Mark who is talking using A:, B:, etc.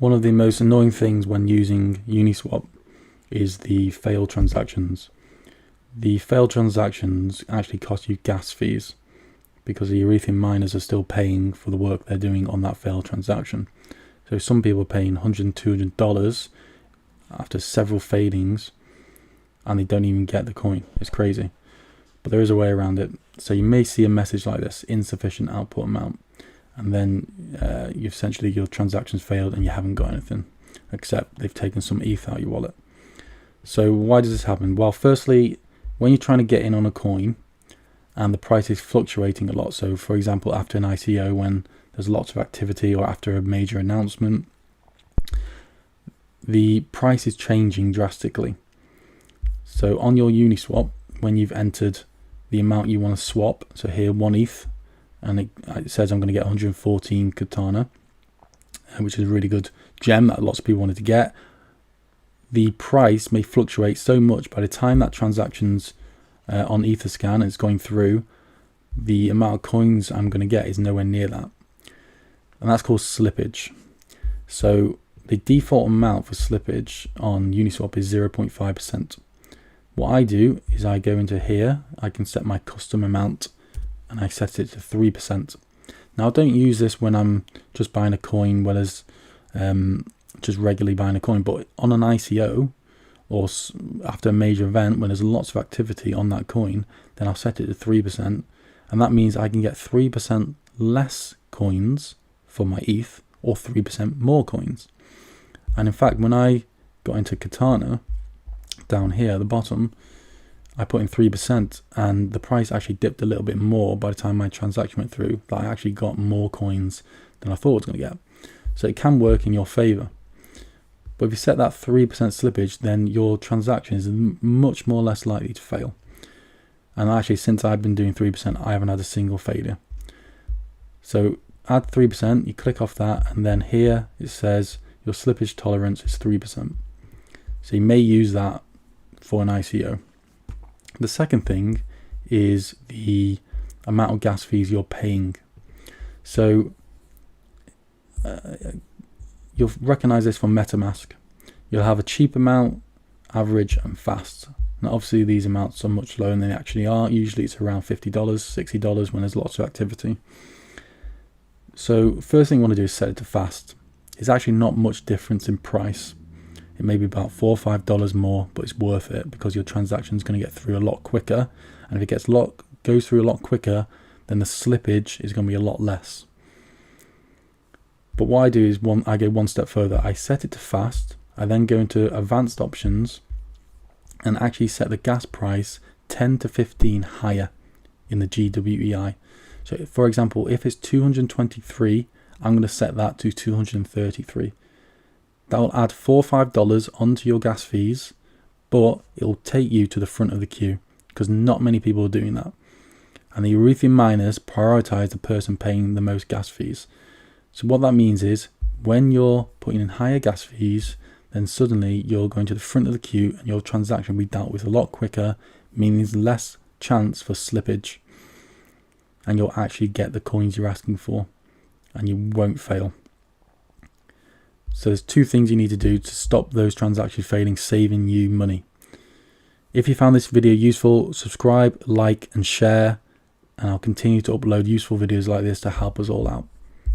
A: One of the most annoying things when using Uniswap is the failed transactions. The failed transactions actually cost you gas fees because the Ethereum miners are still paying for the work they're doing on that failed transaction. So some people are paying $100, $200 after several fadings and they don't even get the coin. It's crazy. But there is a way around it. So you may see a message like this: insufficient output amount. And then your transactions failed and you haven't got anything, except they've taken some ETH out of your wallet. So why does this happen? Well, firstly, when you're trying to get in on a coin and the price is fluctuating a lot, so for example, after an ICO, when there's lots of activity, or after a major announcement, the price is changing drastically. So on your Uniswap, when you've entered the amount you want to swap, so here 1 ETH, and it says I'm going to get 114 Katana, which is a really good gem that lots of people wanted to get. The price may fluctuate so much by the time that transaction's on Etherscan and it's going through, the amount of coins I'm going to get is nowhere near that. And that's called slippage. So the default amount for slippage on Uniswap is 0.5%. What I do is I go into here, I can set my custom amount, and I set it to 3%. Now I don't use this when I'm just buying a coin, whereas just regularly buying a coin, but on an ICO or after a major event when there's lots of activity on that coin, then I'll set it to 3%, and that means I can get 3% less coins for my ETH or 3% more coins. And in fact, when I got into Katana, down here at the bottom, I put in 3% and the price actually dipped a little bit more by the time my transaction went through, that I actually got more coins than I thought I was going to get. So it can work in your favor. But if you set that 3% slippage, then your transaction is much more less likely to fail. And actually, since I've been doing 3%, I haven't had a single failure. So add 3%, you click off that, and then here it says your slippage tolerance is 3%. So you may use that for an ICO. The second thing is the amount of gas fees you're paying. So you'll recognize this from MetaMask. You'll have a cheap amount, average, and fast. Now obviously these amounts are much lower than they actually are. Usually it's around $50, $60 when there's lots of activity. So first thing you want to do is set it to fast. It's actually not much difference in price. It may be about $4 or $5 more, but it's worth it because your transaction is going to get through a lot quicker. And if it goes through a lot quicker, then the slippage is going to be a lot less. But what I do is I go one step further. I set it to fast. I then go into advanced options and actually set the gas price 10 to 15 higher in the GWEI. So for example, if it's 223, I'm going to set that to 233. That will add $4 or $5 onto your gas fees, but it will take you to the front of the queue because not many people are doing that. And the Ethereum miners prioritize the person paying the most gas fees. So what that means is when you're putting in higher gas fees, then suddenly you're going to the front of the queue and your transaction will be dealt with a lot quicker, meaning there's less chance for slippage. And you'll actually get the coins you're asking for and you won't fail. So there's two things you need to do to stop those transactions failing, saving you money. If you found this video useful, subscribe, like and share, and I'll continue to upload useful videos like this to help us all out.